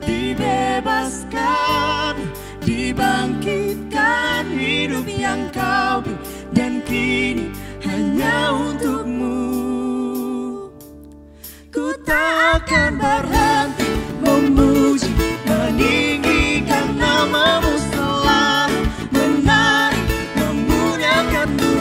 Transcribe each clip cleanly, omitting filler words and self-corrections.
Dibebaskan dibangkitkan, hidup yang kau beri, dan kini hanya untukmu. Ku tak akan berhenti memuji, meninggikan namamu selalu, menari, memuliakanmu.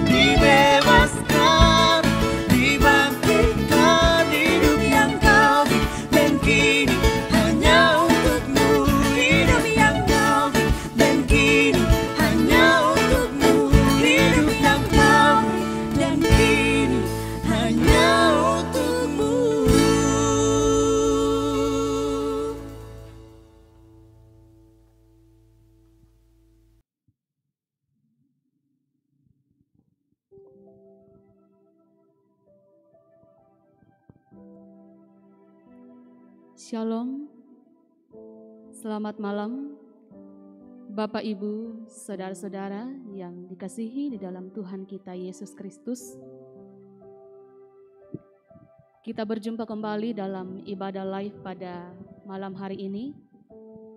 Dibebaskan, dibangkitkan, hidup yang kau beri, dan kini hanya untukmu. Hidup yang kau beri, dan kini hanya untukmu. Hidup yang kau beri, dan kini hanya untukmu. Shalom, selamat malam Bapak Ibu, saudara-saudara yang dikasihi di dalam Tuhan kita Yesus Kristus. Kita berjumpa kembali dalam ibadah live pada malam hari ini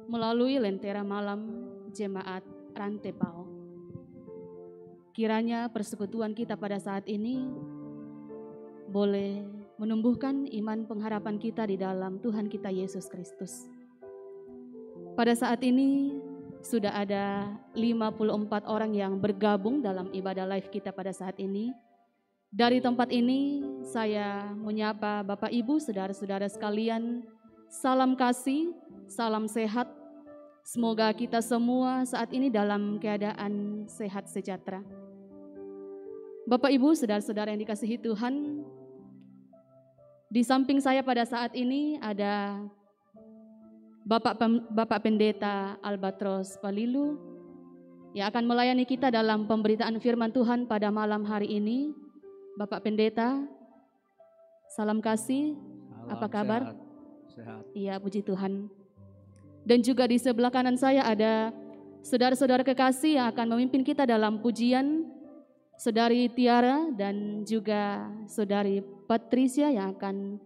melalui Lentera Malam Jemaat Rantepao. Kiranya persekutuan kita pada saat ini boleh menumbuhkan iman pengharapan kita di dalam Tuhan kita Yesus Kristus. Pada saat ini sudah ada 54 orang yang bergabung dalam ibadah live kita pada saat ini. Dari tempat ini saya menyapa Bapak Ibu, saudara-saudara sekalian, salam kasih, salam sehat. Semoga kita semua saat ini dalam keadaan sehat sejahtera. Bapak Ibu, saudara-saudara yang dikasihi Tuhan, di samping saya pada saat ini ada Bapak Pendeta Albatros Palilu yang akan melayani kita dalam pemberitaan firman Tuhan pada malam hari ini. Bapak Pendeta, salam kasih, Salam, apa kabar? Sehat. Iya, puji Tuhan. Dan juga di sebelah kanan saya ada saudara-saudara kekasih yang akan memimpin kita dalam pujian, Saudari Tiara dan juga Saudari Patricia yang akan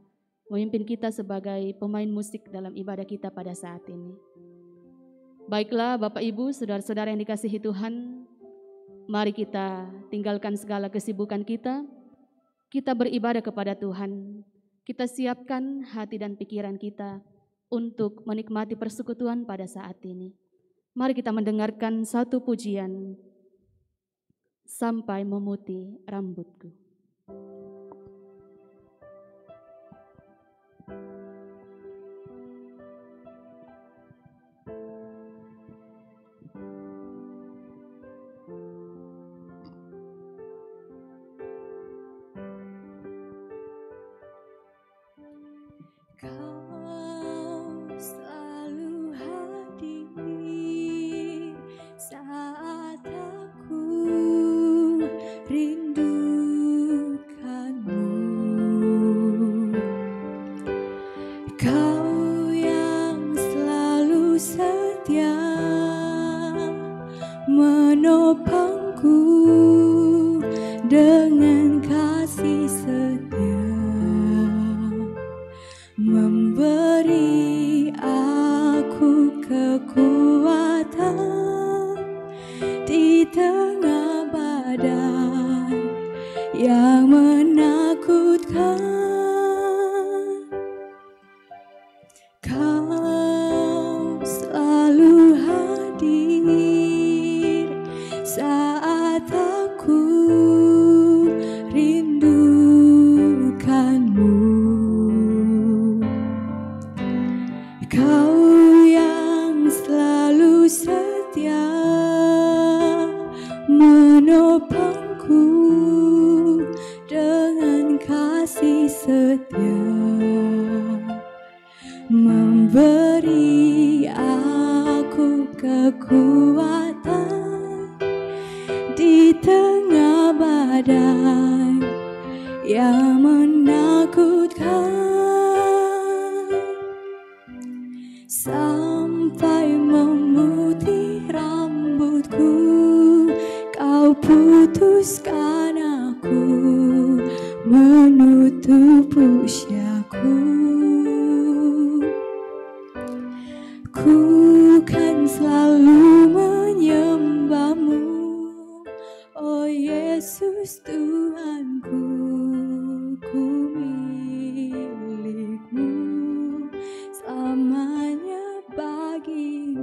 memimpin kita sebagai pemain musik dalam ibadah kita pada saat ini. Baiklah Bapak Ibu, saudara-saudara yang dikasihi Tuhan, mari kita tinggalkan segala kesibukan kita beribadah kepada Tuhan. Kita siapkan hati dan pikiran kita untuk menikmati persekutuan pada saat ini. Mari kita mendengarkan satu pujian, Sampai Memutih Rambutku. Kau selalu hadir saat aku rindukanmu. Kau yang selalu setia menopangku dengan kasih setia, memberi aku kekuatan di tengah badai yang menakutkan. Kau selalu hadir saat aku rindukanmu. Kau yang selalu setia menopangku dengan kasih setia, memberi aku kekuatan di tengah badai yang menakutkan. Sampai memutih rambutku, kau putuskan aku menutup usiaku. Ku kan selalu menyembahmu. Oh Yesus Tuhanku, ku milikmu, selamanya bagimu.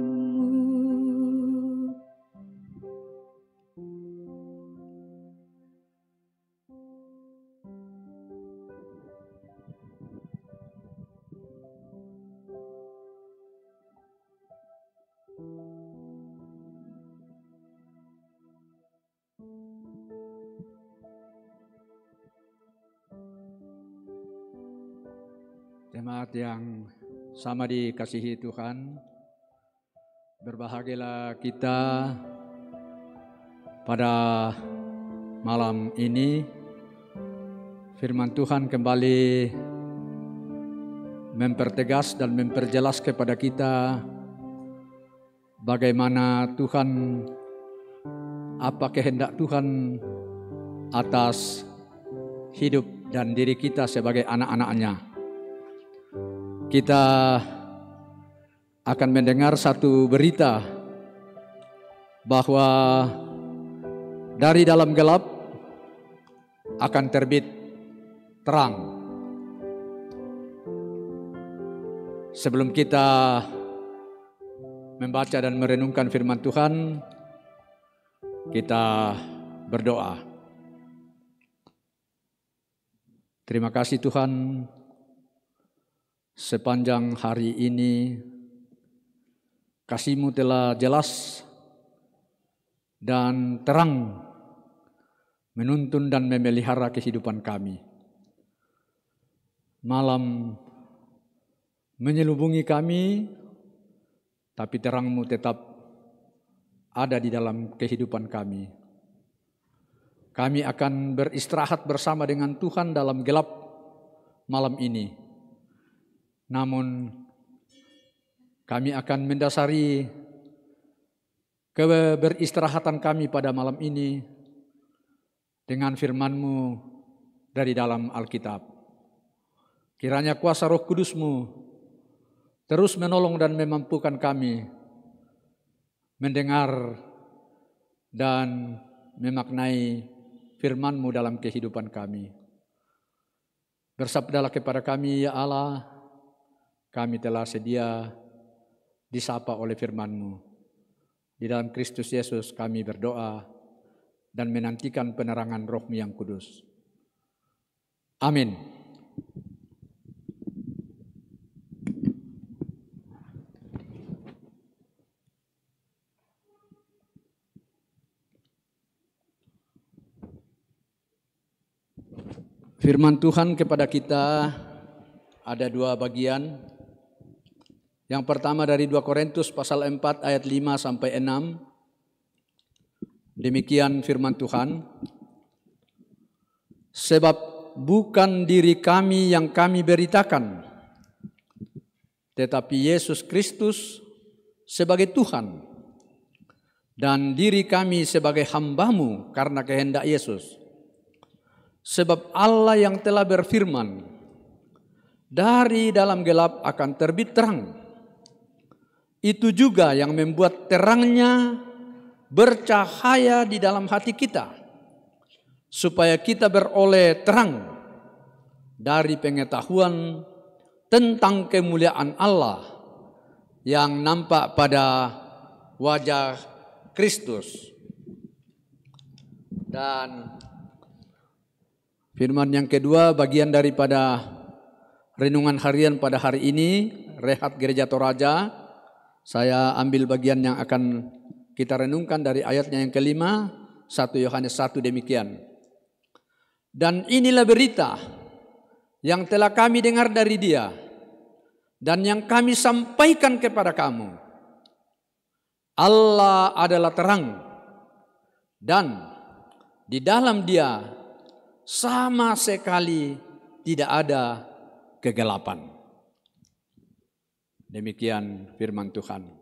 Jemaat yang sama dikasihi Tuhan, berbahagialah kita pada malam ini. Firman Tuhan kembali mempertegas dan memperjelas kepada kita bagaimana Tuhan, apa kehendak Tuhan atas hidup dan diri kita sebagai anak-anak-Nya. Kita akan mendengar satu berita bahwa dari dalam gelap akan terbit terang. Sebelum kita membaca dan merenungkan firman Tuhan, kita berdoa. Terima kasih Tuhan, sepanjang hari ini kasih-Mu telah jelas dan terang menuntun dan memelihara kehidupan kami. Malam menyelubungi kami, tapi terang-Mu tetap ada di dalam kehidupan kami. Kami akan beristirahat bersama dengan Tuhan dalam gelap malam ini. Namun kami akan mendasari keberistirahatan kami pada malam ini dengan firman-Mu dari dalam Alkitab. Kiranya kuasa Roh Kudus-Mu terus menolong dan memampukan kami mendengar dan memaknai firman-Mu dalam kehidupan kami. Bersabdalah kepada kami, ya Allah, kami telah sedia disapa oleh firman-Mu. Di dalam Kristus Yesus kami berdoa dan menantikan penerangan Roh-Mu yang kudus. Amin. Firman Tuhan kepada kita ada dua bagian. Yang pertama dari 2 Korintus pasal 4 ayat 5 sampai 6. Demikian firman Tuhan. Sebab bukan diri kami yang kami beritakan, tetapi Yesus Kristus sebagai Tuhan, dan diri kami sebagai hamba-Mu karena kehendak Yesus. Sebab Allah yang telah berfirman, dari dalam gelap akan terbit terang. Itu juga yang membuat terangnya bercahaya di dalam hati kita, supaya kita beroleh terang dari pengetahuan tentang kemuliaan Allah yang nampak pada wajah Kristus. Dan firman yang kedua, bagian daripada renungan harian pada hari ini, Rehat Gereja Toraja. Saya ambil bagian yang akan kita renungkan dari ayatnya yang kelima, 1 Yohanes 1 demikian. Dan inilah berita yang telah kami dengar dari Dia dan yang kami sampaikan kepada kamu. Allah adalah terang dan di dalam Dia sama sekali tidak ada kegelapan. Demikian firman Tuhan.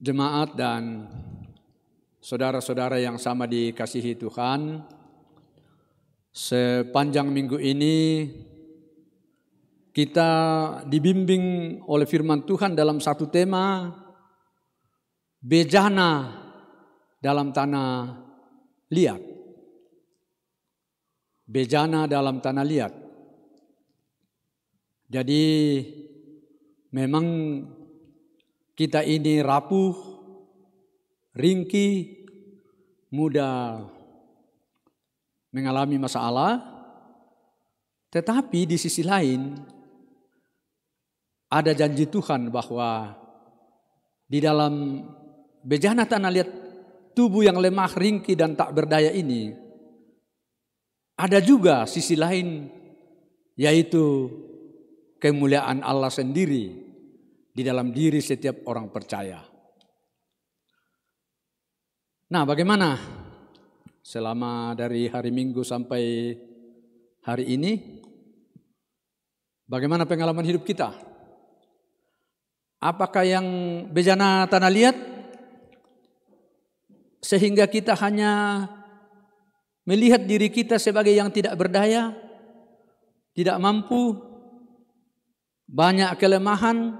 Jemaat dan saudara-saudara yang sama dikasihi Tuhan, sepanjang minggu ini kita dibimbing oleh firman Tuhan dalam satu tema, bejana dalam tanah liat. Bejana dalam tanah liat. Jadi memang kita ini rapuh, ringkih, mudah mengalami masalah, tetapi di sisi lain ada janji Tuhan bahwa di dalam bejana tanah liat tubuh yang lemah, ringkih dan tak berdaya ini, ada juga sisi lain, yaitu kemuliaan Allah sendiri di dalam diri setiap orang percaya. Nah, bagaimana selama dari hari Minggu sampai hari ini? Bagaimana pengalaman hidup kita? Apakah yang bejana tanah liat sehingga kita hanya melihat diri kita sebagai yang tidak berdaya, tidak mampu, banyak kelemahan,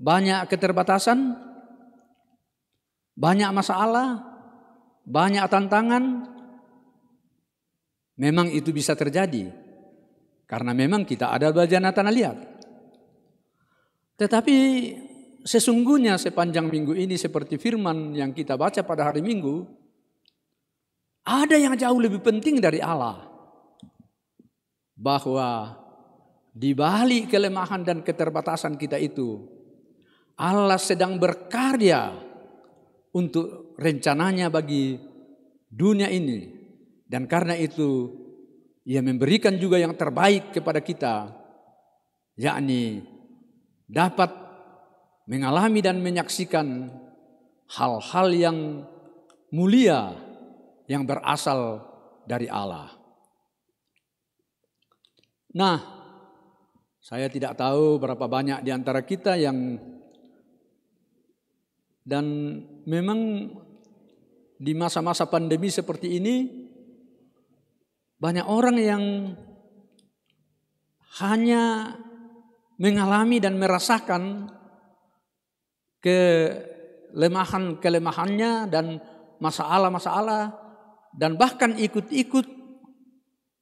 banyak keterbatasan, banyak masalah, banyak tantangan? Memang itu bisa terjadi karena memang kita ada bejana tanah liat. Tetapi sesungguhnya sepanjang minggu ini seperti firman yang kita baca pada hari Minggu, ada yang jauh lebih penting dari Allah. Bahwa di balik kelemahan dan keterbatasan kita itu, Allah sedang berkarya untuk rencananya bagi dunia ini. Dan karena itu, Ia memberikan juga yang terbaik kepada kita, yakni dapat mengalami dan menyaksikan hal-hal yang mulia yang berasal dari Allah. Nah, saya tidak tahu berapa banyak di antara kita yang, dan memang di masa-masa pandemi seperti ini banyak orang yang hanya mengalami dan merasakan kelemahannya dan masalah-masalah, dan bahkan ikut-ikut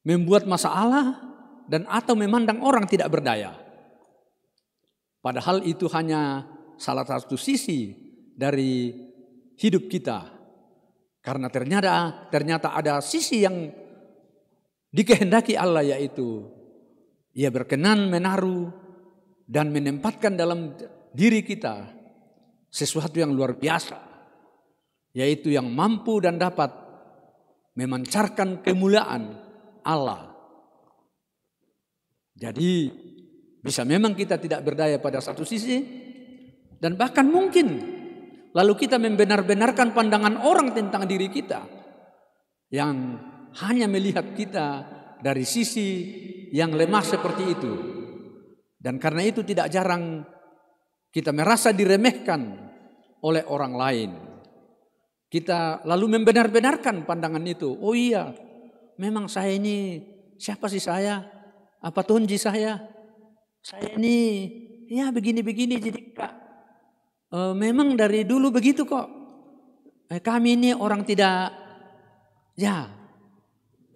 membuat masalah dan atau memandang orang tidak berdaya. Padahal itu hanya salah satu sisi dari hidup kita. Karena ternyata ada sisi yang dikehendaki Allah, yaitu Ia berkenan menaruh dan menempatkan dalam diri kita sesuatu yang luar biasa, yaitu yang mampu dan dapat memancarkan kemuliaan Allah. Jadi bisa memang kita tidak berdaya pada satu sisi, dan bahkan mungkin lalu kita membenar-benarkan pandangan orang tentang diri kita yang hanya melihat kita dari sisi yang lemah seperti itu. Dan karena itu tidak jarang kita merasa diremehkan oleh orang lain. Kita lalu membenar-benarkan pandangan itu. Oh iya, memang saya ini, siapa sih saya? Apa tonji saya? Saya ini ya begini-begini, jadi memang dari dulu begitu kok. Kami ini orang tidak, ya.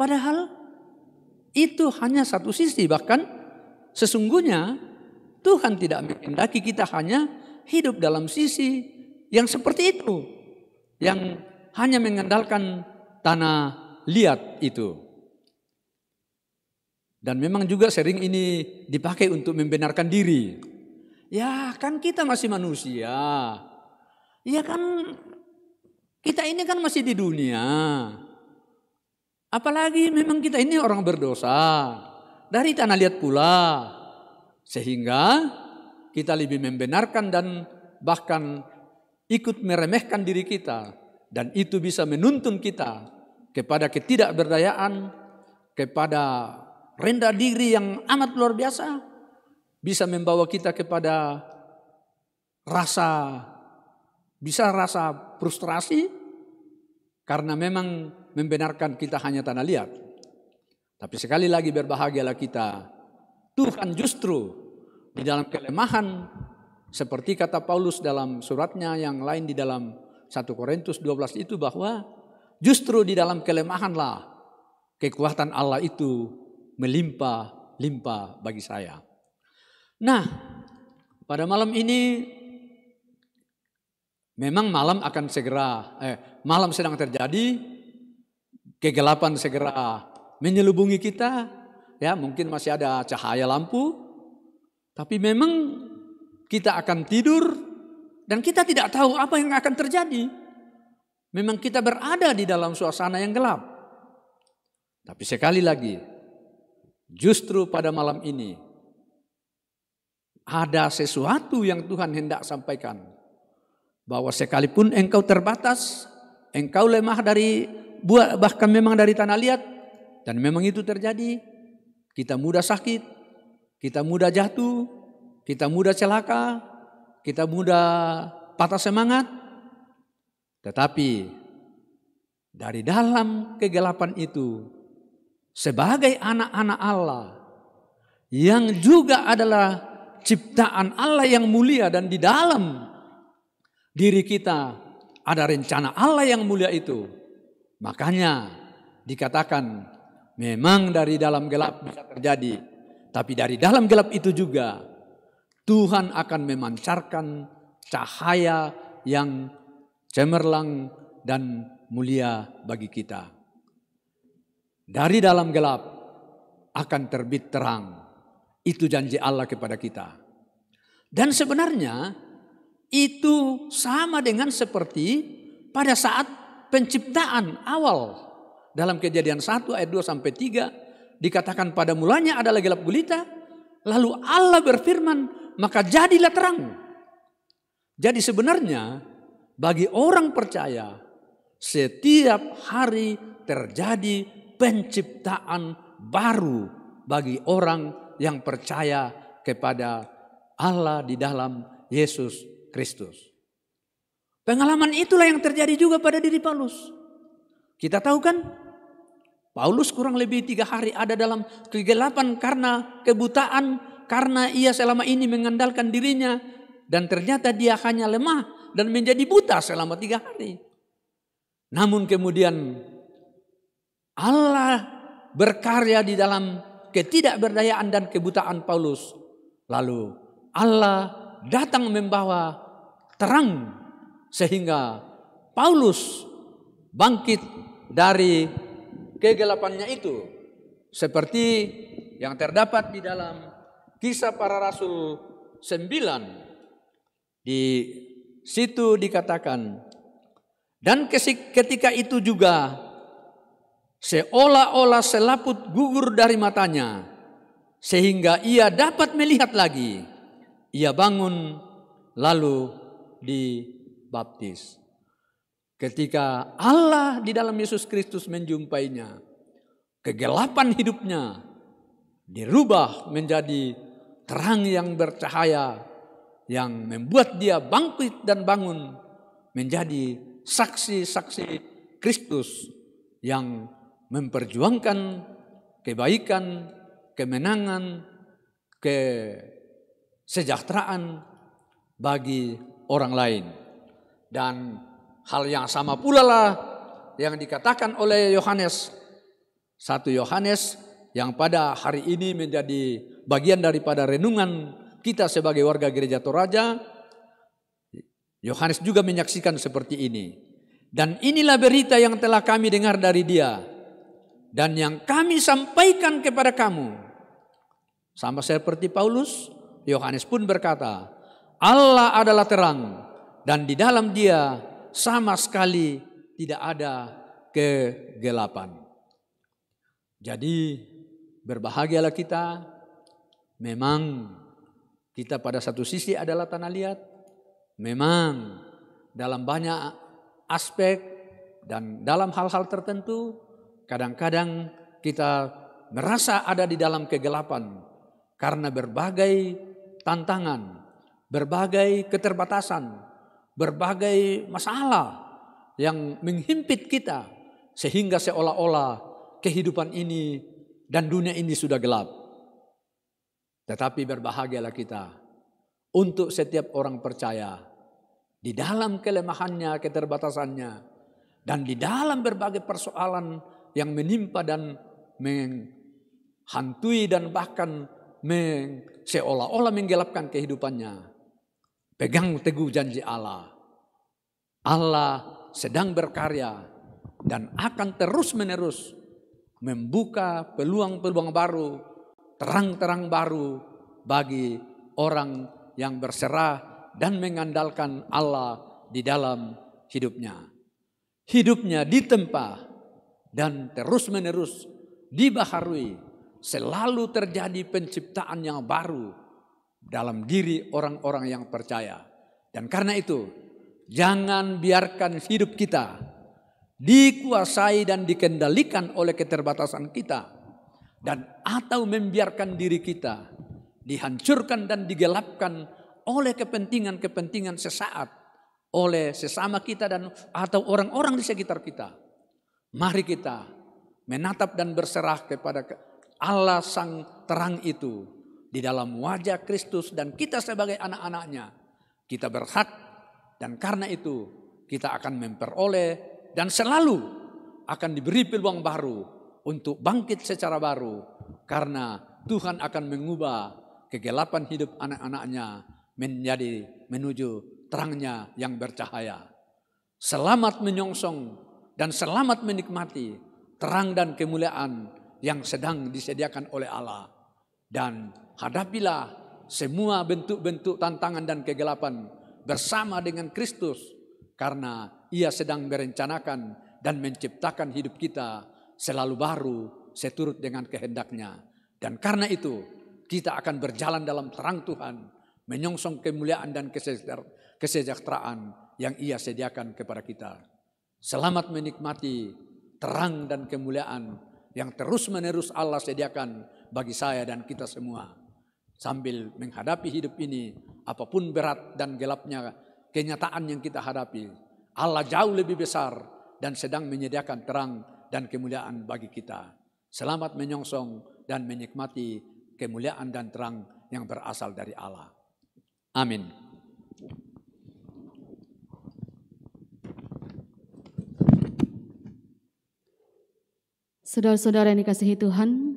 Padahal itu hanya satu sisi, bahkan sesungguhnya Tuhan tidak menghendaki kita hanya hidup dalam sisi yang seperti itu, yang hanya mengandalkan tanah liat itu. Dan memang juga sering ini dipakai untuk membenarkan diri. Ya kan kita masih manusia. Ya kan kita ini kan masih di dunia. Apalagi memang kita ini orang berdosa. Dari tanah liat pula. Sehingga kita lebih membenarkan dan bahkan ikut meremehkan diri kita. Dan itu bisa menuntun kita kepada ketidakberdayaan, kepada rendah diri yang amat luar biasa, bisa membawa kita kepada rasa frustrasi karena memang membenarkan kita hanya tanah liat. Tapi sekali lagi berbahagialah kita, Tuhan justru di dalam kelemahan, seperti kata Paulus dalam suratnya yang lain di dalam 1 Korintus 12 itu, bahwa justru di dalam kelemahanlah kekuatan Allah itu melimpah-limpah bagi saya. Nah, pada malam ini memang malam sedang terjadi, kegelapan segera menyelubungi kita, ya mungkin masih ada cahaya lampu, tapi memang kita akan tidur dan kita tidak tahu apa yang akan terjadi. Memang kita berada di dalam suasana yang gelap. Tapi sekali lagi, justru pada malam ini ada sesuatu yang Tuhan hendak sampaikan. Bahwa sekalipun engkau terbatas, engkau lemah bahkan memang dari tanah liat, dan memang itu terjadi. Kita mudah sakit, kita mudah jatuh, kita mudah celaka, kita mudah patah semangat. Tetapi dari dalam kegelapan itu, sebagai anak-anak Allah yang juga adalah ciptaan Allah yang mulia, dan di dalam diri kita ada rencana Allah yang mulia itu. Makanya dikatakan memang dari dalam gelap bisa terjadi, tapi dari dalam gelap itu juga Tuhan akan memancarkan cahaya yang cemerlang dan mulia bagi kita. Dari dalam gelap akan terbit terang. Itu janji Allah kepada kita. Dan sebenarnya itu sama dengan seperti pada saat penciptaan awal. Dalam Kejadian 1 ayat 2 sampai 3 dikatakan pada mulanya adalah gelap gulita, lalu Allah berfirman, maka jadilah terang. Jadi sebenarnya bagi orang percaya setiap hari terjadi penciptaan baru bagi orang yang percaya kepada Allah di dalam Yesus Kristus. Pengalaman itulah yang terjadi juga pada diri Paulus. Kita tahu kan, Paulus kurang lebih 3 hari ada dalam kegelapan karena kebutaan, karena ia selama ini mengandalkan dirinya, dan ternyata dia hanya lemah dan menjadi buta selama 3 hari. Namun kemudian Allah berkarya di dalam ketidakberdayaan dan kebutaan Paulus. Lalu Allah datang membawa terang sehingga Paulus bangkit dari kegelapannya itu. Seperti yang terdapat di dalam Kisah Para Rasul 9. Di situ dikatakan, dan ketika itu juga seolah-olah selaput gugur dari matanya, sehingga ia dapat melihat lagi. Ia bangun lalu dibaptis. Ketika Allah di dalam Yesus Kristus menjumpainya, kegelapan hidupnya dirubah menjadi terang yang bercahaya, yang membuat dia bangkit dan bangun menjadi saksi-saksi Kristus yang memperjuangkan kebaikan, kemenangan, kesejahteraan bagi orang lain. Dan hal yang sama pula lah yang dikatakan oleh Yohanes, 1 Yohanes, yang pada hari ini menjadi bagian daripada renungan kita sebagai warga Gereja Toraja. Yohanes juga menyaksikan seperti ini. Dan inilah berita yang telah kami dengar dari dia, dan yang kami sampaikan kepada kamu. Sama seperti Paulus, Yohanes pun berkata, Allah adalah terang, dan di dalam dia sama sekali tidak ada kegelapan. Jadi berbahagialah kita. Memang kita pada satu sisi adalah tanah liat. Memang dalam banyak aspek dan dalam hal-hal tertentu kadang-kadang kita merasa ada di dalam kegelapan karena berbagai tantangan, berbagai keterbatasan, berbagai masalah yang menghimpit kita sehingga seolah-olah kehidupan ini dan dunia ini sudah gelap. Tetapi berbahagialah kita untuk setiap orang percaya di dalam kelemahannya, keterbatasannya, dan di dalam berbagai persoalan yang menimpa dan menghantui dan bahkan seolah-olah menggelapkan kehidupannya. Pegang teguh janji Allah. Allah sedang berkarya dan akan terus-menerus membuka peluang-peluang baru, terang-terang baru bagi orang yang berserah dan mengandalkan Allah di dalam hidupnya. Hidupnya ditempa dan terus-menerus dibaharui. Selalu terjadi penciptaan yang baru dalam diri orang-orang yang percaya. Dan karena itu, jangan biarkan hidup kita dikuasai dan dikendalikan oleh keterbatasan kita, dan atau membiarkan diri kita dihancurkan dan digelapkan oleh kepentingan-kepentingan sesaat oleh sesama kita dan atau orang-orang di sekitar kita. Mari kita menatap dan berserah kepada Allah sang terang itu di dalam wajah Kristus, dan kita sebagai anak-anaknya kita berhak, dan karena itu kita akan memperoleh dan selalu akan diberi peluang baru untuk bangkit secara baru, karena Tuhan akan mengubah kegelapan hidup anak-anaknya menjadi menuju terangnya yang bercahaya. Selamat menyongsong dan selamat menikmati terang dan kemuliaan yang sedang disediakan oleh Allah. Dan hadapilah semua bentuk-bentuk tantangan dan kegelapan bersama dengan Kristus, karena Ia sedang merencanakan dan menciptakan hidup kita selalu baru seturut dengan kehendak-Nya. Dan karena itu kita akan berjalan dalam terang Tuhan, menyongsong kemuliaan dan kesejahteraan yang Ia sediakan kepada kita. Selamat menikmati terang dan kemuliaan yang terus-menerus Allah sediakan bagi saya dan kita semua. Sambil menghadapi hidup ini, apapun berat dan gelapnya kenyataan yang kita hadapi, Allah jauh lebih besar dan sedang menyediakan terang dan kemuliaan bagi kita. Selamat menyongsong dan menikmati kemuliaan dan terang yang berasal dari Allah. Amin. Saudara-saudara yang dikasihi Tuhan,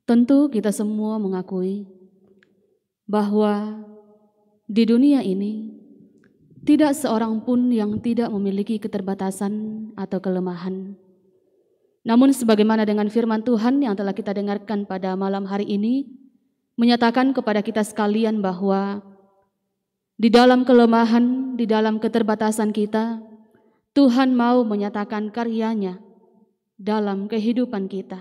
tentu kita semua mengakui bahwa di dunia ini tidak seorang pun yang tidak memiliki keterbatasan atau kelemahan. Namun sebagaimana dengan firman Tuhan yang telah kita dengarkan pada malam hari ini, menyatakan kepada kita sekalian bahwa di dalam kelemahan, di dalam keterbatasan kita, Tuhan mau menyatakan karyanya dalam kehidupan kita.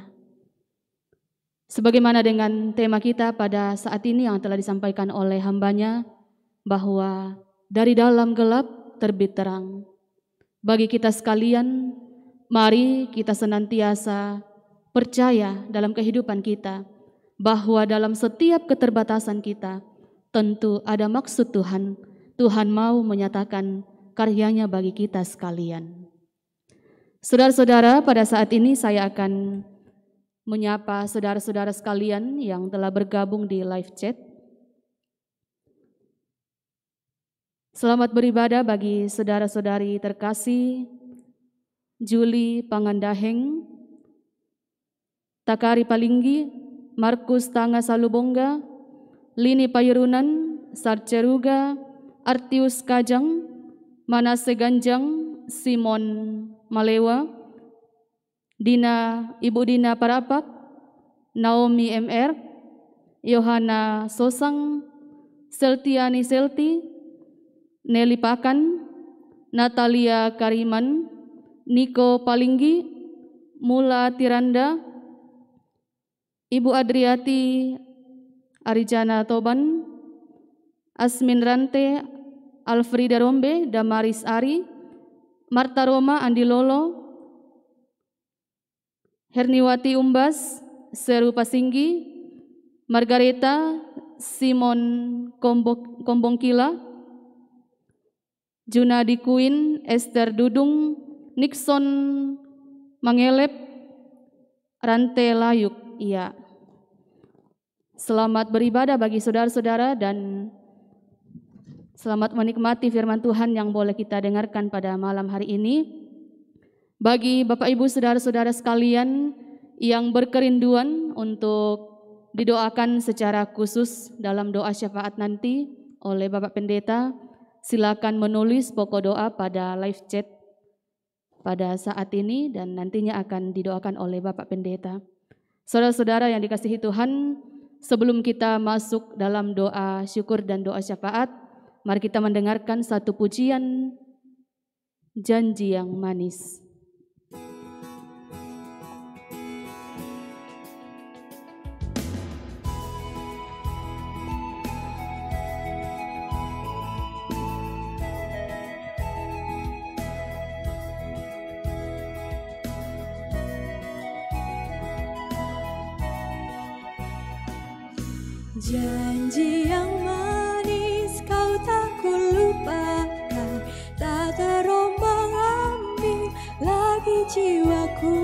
Sebagaimana dengan tema kita pada saat ini yang telah disampaikan oleh hambanya, bahwa dari dalam gelap terbit terang. Bagi kita sekalian, mari kita senantiasa percaya dalam kehidupan kita, bahwa dalam setiap keterbatasan kita, tentu ada maksud Tuhan. Tuhan mau menyatakan karyanya bagi kita sekalian. Saudara-saudara, pada saat ini saya akan menyapa saudara-saudara sekalian yang telah bergabung di live chat. Selamat beribadah bagi saudara-saudari terkasih Juli Pangandaheng, Takari Palinggi, Markus Tanga Salubongga, Lini Payurunan, Sarceruga, Artius Kajang, Manase Ganjang, Simon Malewa, Ibu Dina Parapak, Naomi MR, Yohana Sosang, Seltiani Selti, Nelly Pakan, Natalia Kariman, Niko Palinggi, Mula Tiranda, Ibu Adriati Arijana Toban, Asmin Rante, Alfrida Rombe, Damaris Ari, Marta Roma, Andi Lolo, Herniwati Umbas, Seru Pasinggi, Margareta, Simon Kombongkila, Junadi Queen, Esther Dudung, Nixon Mangelep, Rante Layuk. Iya. Selamat beribadah bagi saudara-saudara dan selamat menikmati firman Tuhan yang boleh kita dengarkan pada malam hari ini. Bagi Bapak Ibu saudara-saudara sekalian yang berkerinduan untuk didoakan secara khusus dalam doa syafaat nanti oleh Bapak Pendeta, silakan menulis pokok doa pada live chat pada saat ini dan nantinya akan didoakan oleh Bapak Pendeta. Saudara-saudara yang dikasihi Tuhan, sebelum kita masuk dalam doa syukur dan doa syafaat, mari kita mendengarkan satu pujian Janji yang Manis. Janji yang manis kau tak kulupakan, tak terombang-ambing lagi jiwaku.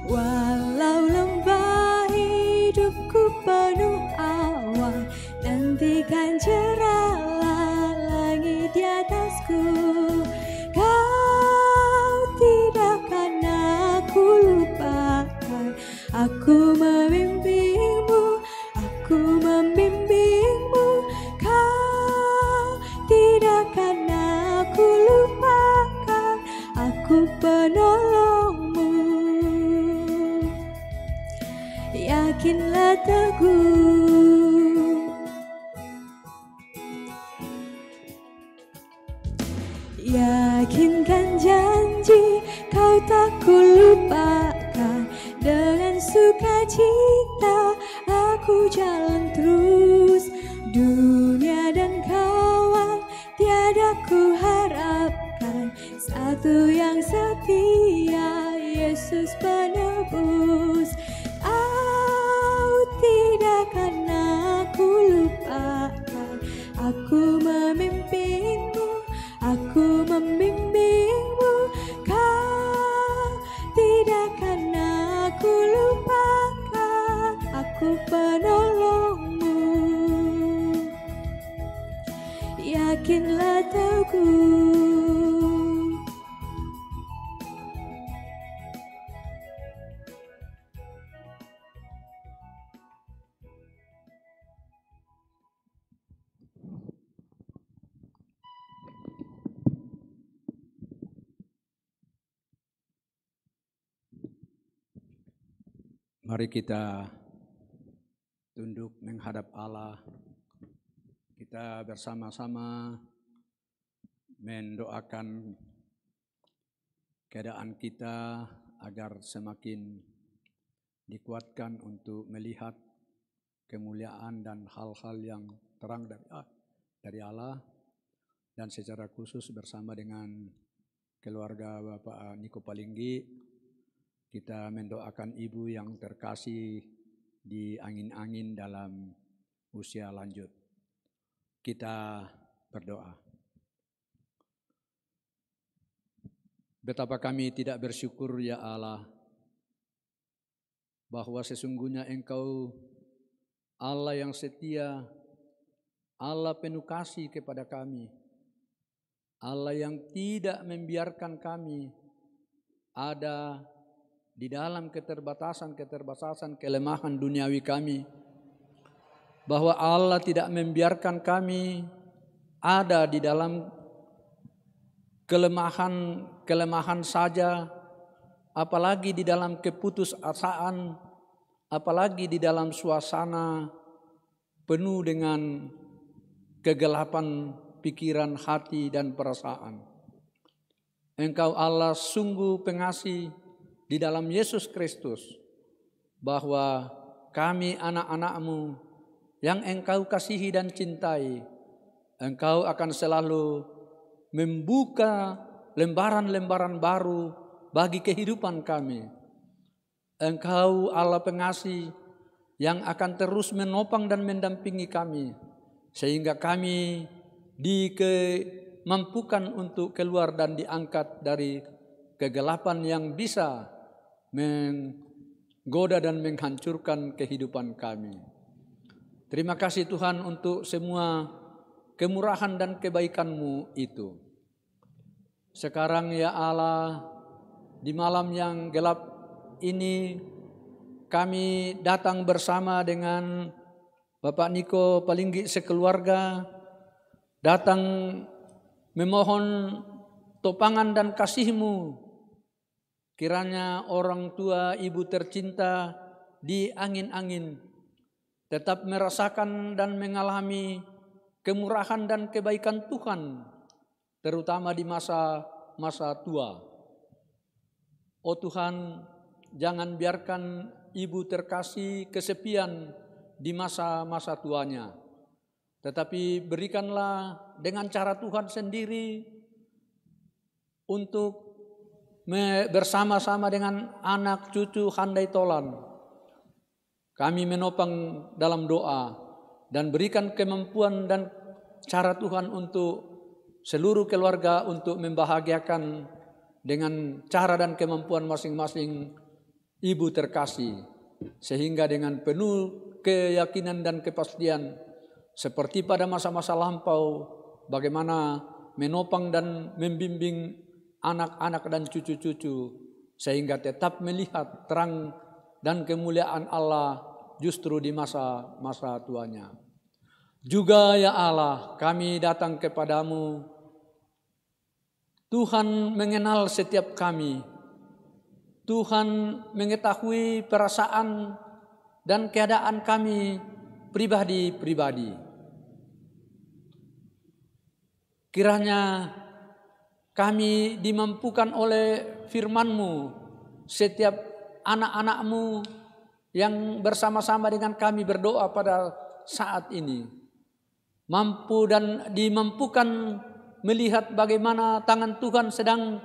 Walau lembah hidupku penuh awan, nantikan cerahlah langit di atasku. Kau tidak akan aku lupakan, aku membimbingmu, aku membimbingmu. Kau tidak akan aku lupakan, aku penolongmu. Yakinlah teguh, yakinkan janji kau tak kulupakan. Dengan sukacita aku jalan terus, dunia dan kawan tiada ku harapkan, satu yang setia, Yesus penebus. Kau tidak akan aku lupakan, aku memimpinmu, aku membimbingmu. Kau tidak akan aku lupakan, aku penolongmu. Yakinlah teguh. Mari kita tunduk menghadap Allah. Kita bersama-sama mendoakan keadaan kita agar semakin dikuatkan untuk melihat kemuliaan dan hal-hal yang terang dari Allah, dan secara khusus bersama dengan keluarga Bapak Niko Palinggi. Kita mendoakan ibu yang terkasih di angin-angin dalam usia lanjut. Kita berdoa. Betapa kami tidak bersyukur ya Allah, bahwa sesungguhnya Engkau Allah yang setia, Allah penuh kasih kepada kami, Allah yang tidak membiarkan kami ada di dalam keterbatasan kelemahan duniawi kami, bahwa Allah tidak membiarkan kami ada di dalam kelemahan saja, apalagi di dalam keputusasaan, apalagi di dalam suasana penuh dengan kegelapan pikiran, hati, dan perasaan. Engkau Allah sungguh pengasih di dalam Yesus Kristus, bahwa kami anak-anak-Mu yang Engkau kasihi dan cintai, Engkau akan selalu membuka lembaran-lembaran baru bagi kehidupan kami. Engkau Allah pengasih yang akan terus menopang dan mendampingi kami, sehingga kami dimampukan untuk keluar dan diangkat dari kegelapan yang bisa menggoda dan menghancurkan kehidupan kami. Terima kasih Tuhan untuk semua kemurahan dan kebaikan-Mu itu. Sekarang ya Allah, di malam yang gelap ini kami datang bersama dengan Bapak Niko Palinggi sekeluarga, datang memohon topangan dan kasih-Mu. Kiranya orang tua ibu tercinta di angin-angin tetap merasakan dan mengalami kemurahan dan kebaikan Tuhan, terutama di masa tua. Oh Tuhan, jangan biarkan ibu terkasih kesepian di masa tuanya, tetapi berikanlah dengan cara Tuhan sendiri untuk bersama-sama dengan anak cucu handai tolan. Kami menopang dalam doa dan berikan kemampuan dan cara Tuhan untuk seluruh keluarga untuk membahagiakan dengan cara dan kemampuan masing-masing ibu terkasih, sehingga dengan penuh keyakinan dan kepastian seperti pada masa-masa lampau, bagaimana menopang dan membimbing anak-anak dan cucu-cucu sehingga tetap melihat terang dan kemuliaan Allah justru di masa tuanya. Juga ya Allah, kami datang kepadamu. Tuhan mengenal setiap kami. Tuhan mengetahui perasaan dan keadaan kami pribadi-pribadi. Kiranya kami dimampukan oleh firman-Mu, setiap anak-anak-Mu yang bersama-sama dengan kami berdoa pada saat ini, mampu dan dimampukan melihat bagaimana tangan Tuhan sedang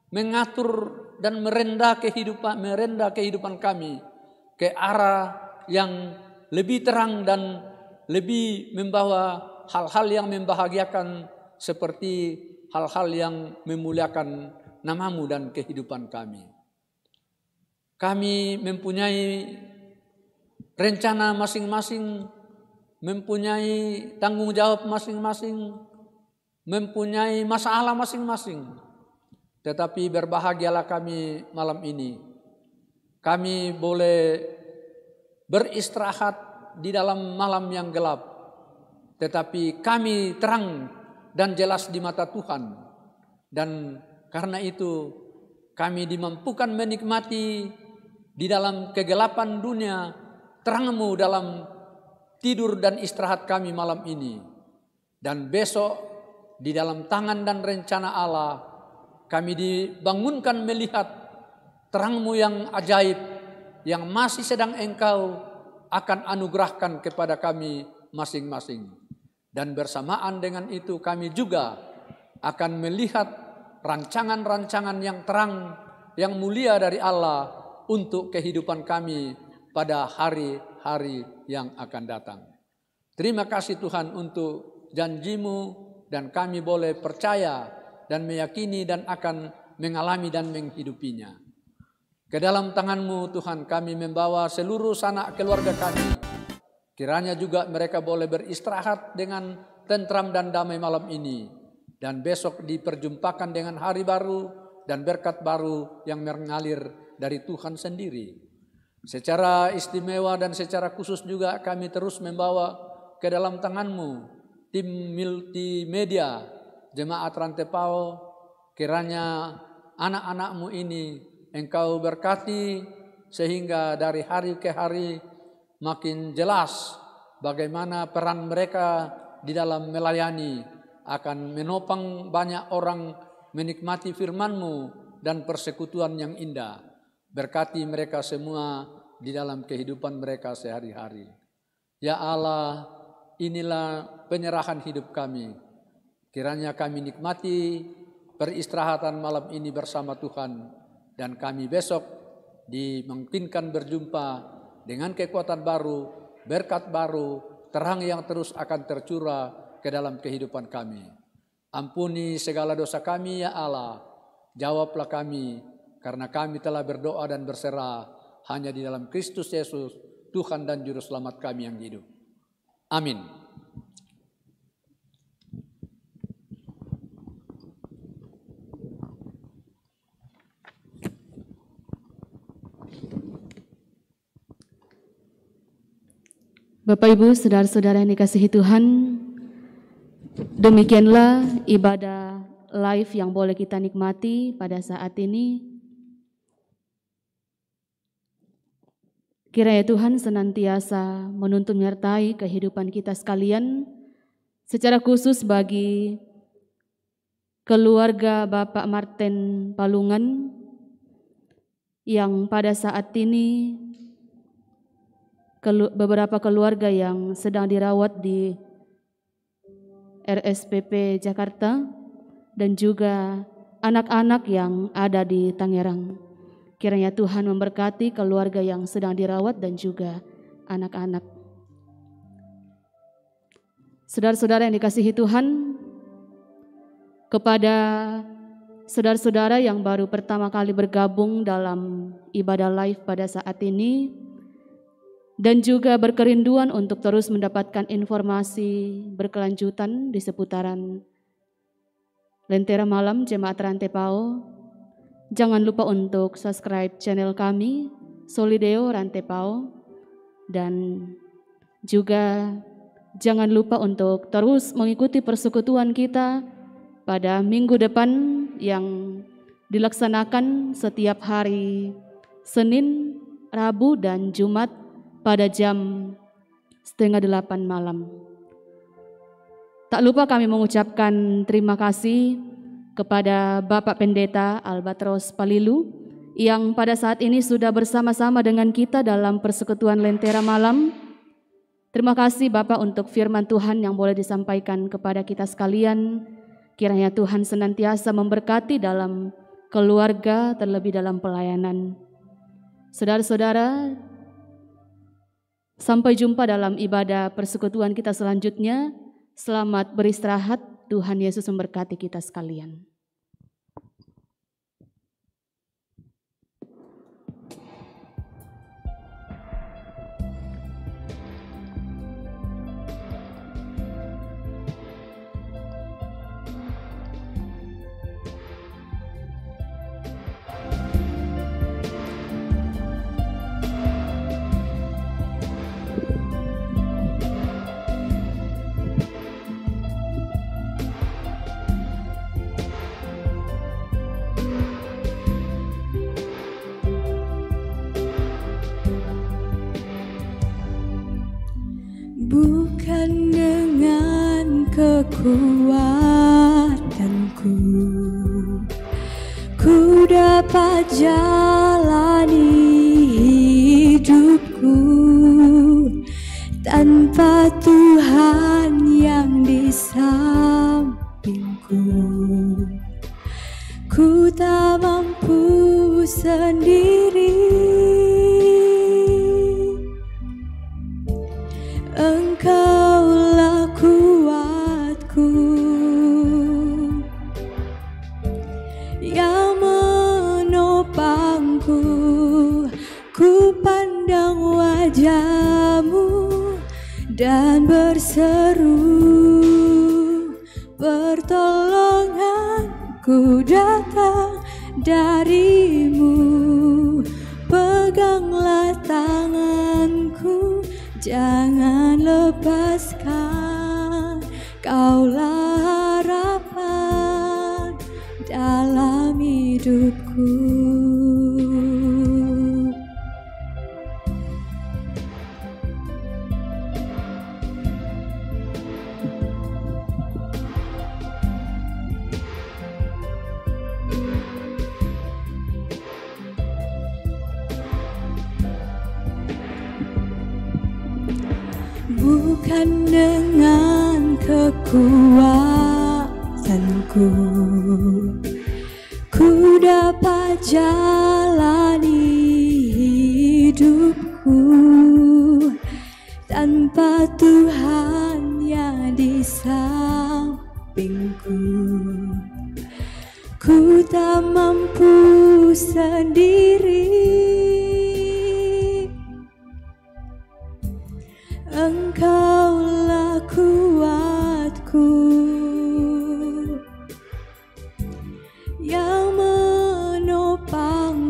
mengatur dan merendah kehidupan kami ke arah yang lebih terang dan lebih membawa hal-hal yang membahagiakan seperti hal-hal yang memuliakan nama-Mu dan kehidupan kami. Kami mempunyai rencana masing-masing, mempunyai tanggung jawab masing-masing, mempunyai masalah masing-masing. Tetapi berbahagialah kami malam ini. Kami boleh beristirahat di dalam malam yang gelap, tetapi kami terang dan jelas di mata Tuhan. Dan karena itu kami dimampukan menikmati di dalam kegelapan dunia terang-Mu dalam tidur dan istirahat kami malam ini. Dan besok di dalam tangan dan rencana Allah kami dibangunkan melihat terang-Mu yang ajaib yang masih sedang Engkau akan anugerahkan kepada kami masing-masing. Dan bersamaan dengan itu kami juga akan melihat rancangan-rancangan yang terang, yang mulia dari Allah untuk kehidupan kami pada hari-hari yang akan datang. Terima kasih Tuhan untuk janji-Mu dan kami boleh percaya dan meyakini dan akan mengalami dan menghidupinya. Ke dalam tangan-Mu Tuhan kami membawa seluruh sanak keluarga kami. Kiranya juga mereka boleh beristirahat dengan tentram dan damai malam ini. Dan besok diperjumpakan dengan hari baru dan berkat baru yang mengalir dari Tuhan sendiri. Secara istimewa dan secara khusus juga kami terus membawa ke dalam tangan-Mu tim multimedia Jemaat Rantepao. Kiranya anak-anak-Mu ini Engkau berkati sehingga dari hari ke hari makin jelas bagaimana peran mereka di dalam melayani akan menopang banyak orang menikmati firman-Mu dan persekutuan yang indah. Berkati mereka semua di dalam kehidupan mereka sehari-hari. Ya Allah, inilah penyerahan hidup kami. Kiranya kami nikmati peristirahatan malam ini bersama Tuhan. Dan kami besok dimungkinkan berjumpa dengan kekuatan baru, berkat baru, terang yang terus akan tercurah ke dalam kehidupan kami. Ampuni segala dosa kami ya Allah. Jawablah kami karena kami telah berdoa dan berserah hanya di dalam Kristus Yesus, Tuhan dan Juru Selamat kami yang hidup. Amin. Bapak Ibu, saudara-saudara yang dikasihi Tuhan, demikianlah ibadah live yang boleh kita nikmati pada saat ini. Kiranya Tuhan senantiasa menuntun menyertai kehidupan kita sekalian, secara khusus bagi keluarga Bapak Martin Palungan yang pada saat ini beberapa keluarga yang sedang dirawat di RSPP Jakarta dan juga anak-anak yang ada di Tangerang. Kiranya Tuhan memberkati keluarga yang sedang dirawat dan juga anak-anak. Saudara-saudara yang dikasihi Tuhan, kepada saudara-saudara yang baru pertama kali bergabung dalam ibadah live pada saat ini, dan juga berkerinduan untuk terus mendapatkan informasi berkelanjutan di seputaran Lentera Malam Jemaat Rantai Pao, jangan lupa untuk subscribe channel kami, Solideo Rantai Pao, dan juga jangan lupa untuk terus mengikuti persekutuan kita pada minggu depan yang dilaksanakan setiap hari Senin, Rabu, dan Jumat pada jam 7:30 malam. Tak lupa kami mengucapkan terima kasih kepada Bapak Pendeta Albatros Palilu yang pada saat ini sudah bersama-sama dengan kita dalam persekutuan Lentera Malam. Terima kasih Bapak untuk firman Tuhan yang boleh disampaikan kepada kita sekalian. Kiranya Tuhan senantiasa memberkati dalam keluarga, terlebih dalam pelayanan. Saudara-saudara, sampai jumpa dalam ibadah persekutuan kita selanjutnya. Selamat beristirahat, Tuhan Yesus memberkati kita sekalian. Bukan dengan kekuatanku ku dapat jalani hidupku tanpa Tuhan yang di sampingku. Ku tak mampu sendiri. Engkaulah kuatku yang menopangku. Ku pandang wajah-Mu dan berseru, pertolonganku datang dari-Mu. Peganglah tanganku, jangan lepaskan. Kaulah harapan dalam hidupku. Bukan dengan kekuatanku ku dapat jalani hidupku tanpa Tuhan yang di sampingku. Ku tak mampu sendiri. Engkau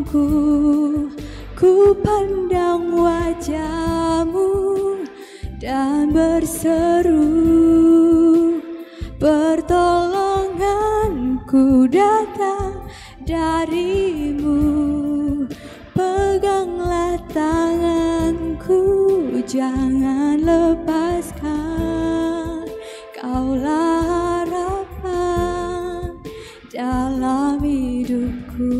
tanganku, ku pandang wajah-Mu dan berseru, pertolonganku datang dari-Mu. Peganglah tanganku, jangan lepaskan, Kaulah harapan dalam hidupku.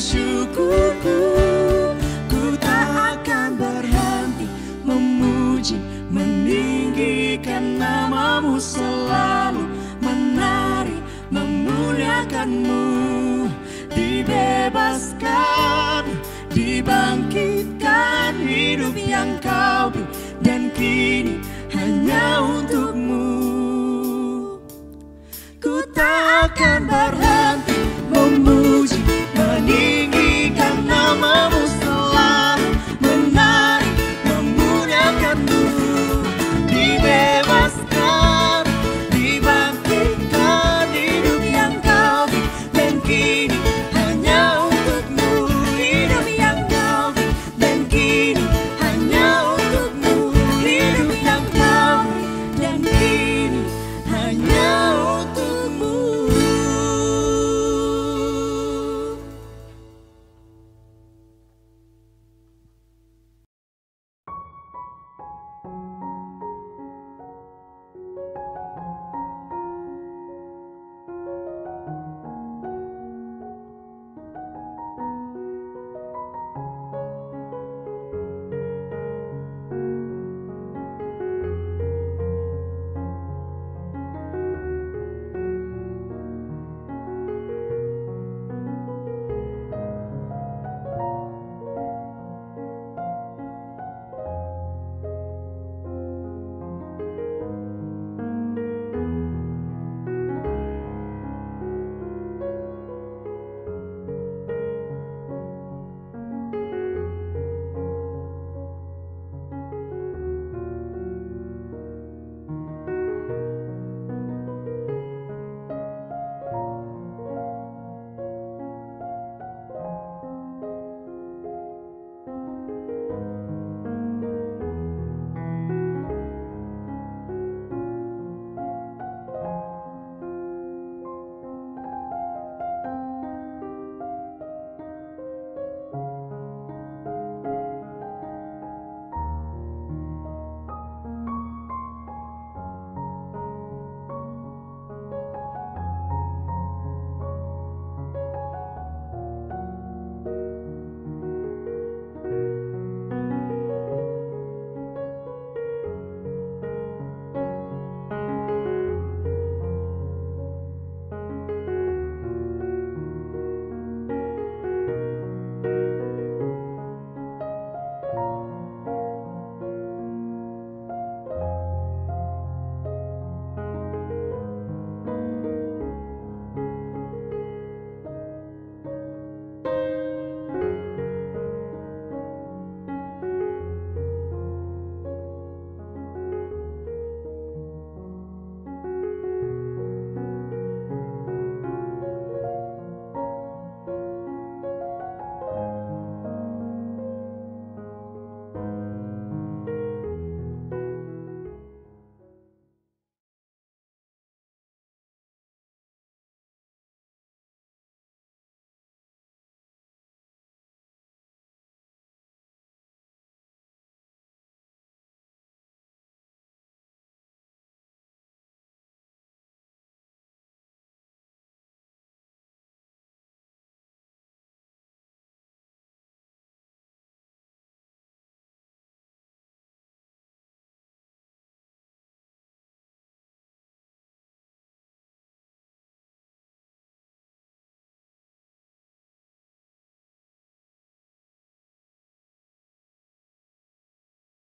Syukurku, ku tak akan berhenti memuji, meninggikan nama-Mu, selalu menari, memuliakan-Mu. Dibebaskan, dibangkitkan hidup yang Kau beri, dan kini hanya untuk-Mu. Ku tak akan berhenti